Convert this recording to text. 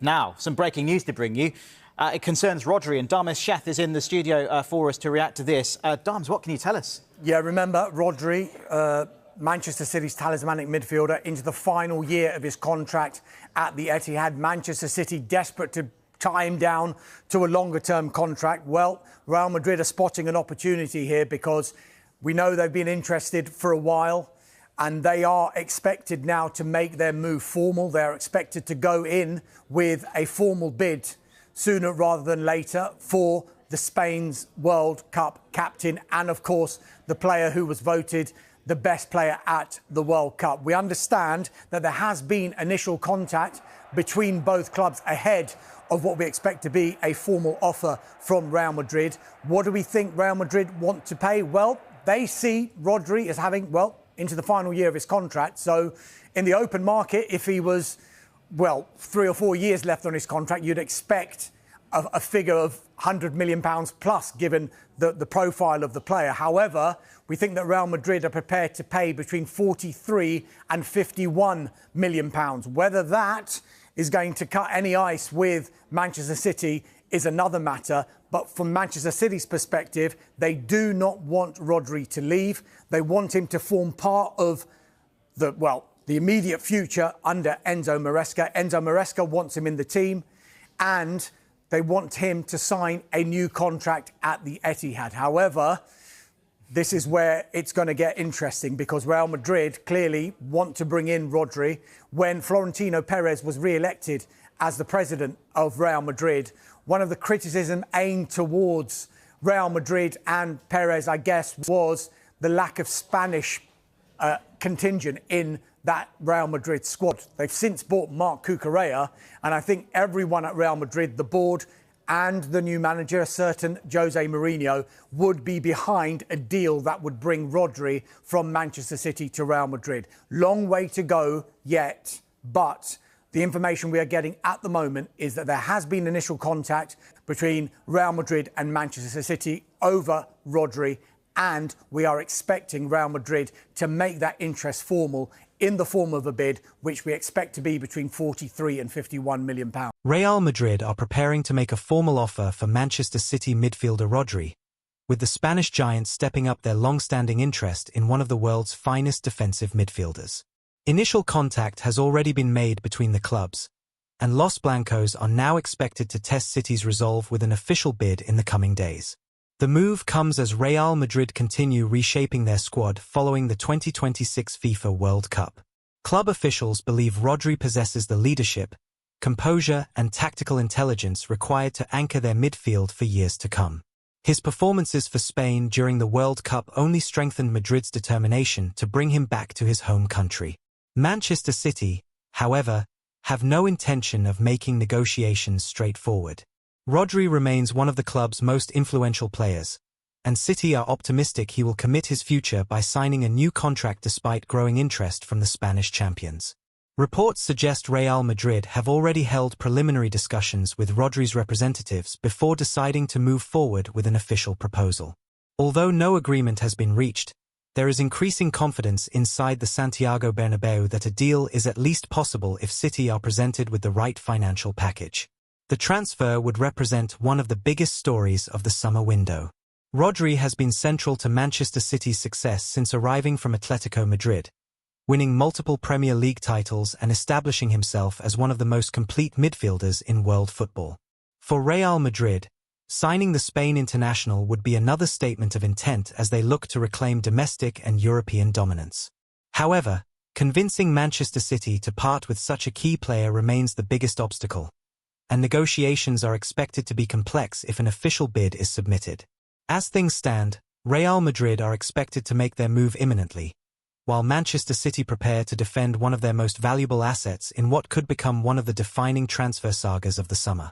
Now, some breaking news to bring you. It concerns Rodri, and Dames Sheth is in the studio for us to react to this. Dames, what can you tell us? Yeah, remember, Rodri, Manchester City's talismanic midfielder, into the final year of his contract at the Etihad. Manchester City desperate to tie him down to a longer-term contract. Well, Real Madrid are spotting an opportunity here because we know they've been interested for a while, and they are expected now to make their move formal. They're expected to go in with a formal bid sooner rather than later for the Spain's World Cup captain and, of course, the player who was voted the best player at the World Cup. We understand that there has been initial contact between both clubs ahead of what we expect to be a formal offer from Real Madrid. What do we think Real Madrid want to pay? Well, they see Rodri as having, into the final year of his contract. So in the open market, if he was, 3 or 4 years left on his contract, you'd expect a figure of £100 million plus, given the profile of the player. However, we think that Real Madrid are prepared to pay between 43 and 51 million pounds. Whether that is going to cut any ice with Manchester City is another matter. But from Manchester City's perspective, they do not want Rodri to leave. They want him to form part of the immediate future under Enzo Maresca. Enzo Maresca wants him in the team, and they want him to sign a new contract at the Etihad. However, this is where it's going to get interesting, because Real Madrid clearly want to bring in Rodri. When Florentino Perez was re-elected as the president of Real Madrid, one of the criticism aimed towards Real Madrid and Perez, I guess, was the lack of Spanish contingent in that Real Madrid squad. They've since bought Marc Cucurella, and I think everyone at Real Madrid, the board and the new manager, a certain Jose Mourinho, would be behind a deal that would bring Rodri from Manchester City to Real Madrid. Long way to go yet, but the information we are getting at the moment is that there has been initial contact between Real Madrid and Manchester City over Rodri, and we are expecting Real Madrid to make that interest formal in the form of a bid, which we expect to be between 43 and 51 million pounds. Real Madrid are preparing to make a formal offer for Manchester City midfielder Rodri, with the Spanish giants stepping up their long-standing interest in one of the world's finest defensive midfielders. Initial contact has already been made between the clubs, and Los Blancos are now expected to test City's resolve with an official bid in the coming days. The move comes as Real Madrid continue reshaping their squad following the 2026 FIFA World Cup. Club officials believe Rodri possesses the leadership, composure and tactical intelligence required to anchor their midfield for years to come. His performances for Spain during the World Cup only strengthened Madrid's determination to bring him back to his home country. Manchester City, however, have no intention of making negotiations straightforward. Rodri remains one of the club's most influential players, and City are optimistic he will commit his future by signing a new contract despite growing interest from the Spanish champions. Reports suggest Real Madrid have already held preliminary discussions with Rodri's representatives before deciding to move forward with an official proposal. Although no agreement has been reached, there is increasing confidence inside the Santiago Bernabéu that a deal is at least possible if City are presented with the right financial package. The transfer would represent one of the biggest stories of the summer window. Rodri has been central to Manchester City's success since arriving from Atletico Madrid, winning multiple Premier League titles and establishing himself as one of the most complete midfielders in world football. For Real Madrid, signing the Spain international would be another statement of intent as they look to reclaim domestic and European dominance. However, convincing Manchester City to part with such a key player remains the biggest obstacle, and negotiations are expected to be complex if an official bid is submitted. As things stand, Real Madrid are expected to make their move imminently, while Manchester City prepare to defend one of their most valuable assets in what could become one of the defining transfer sagas of the summer.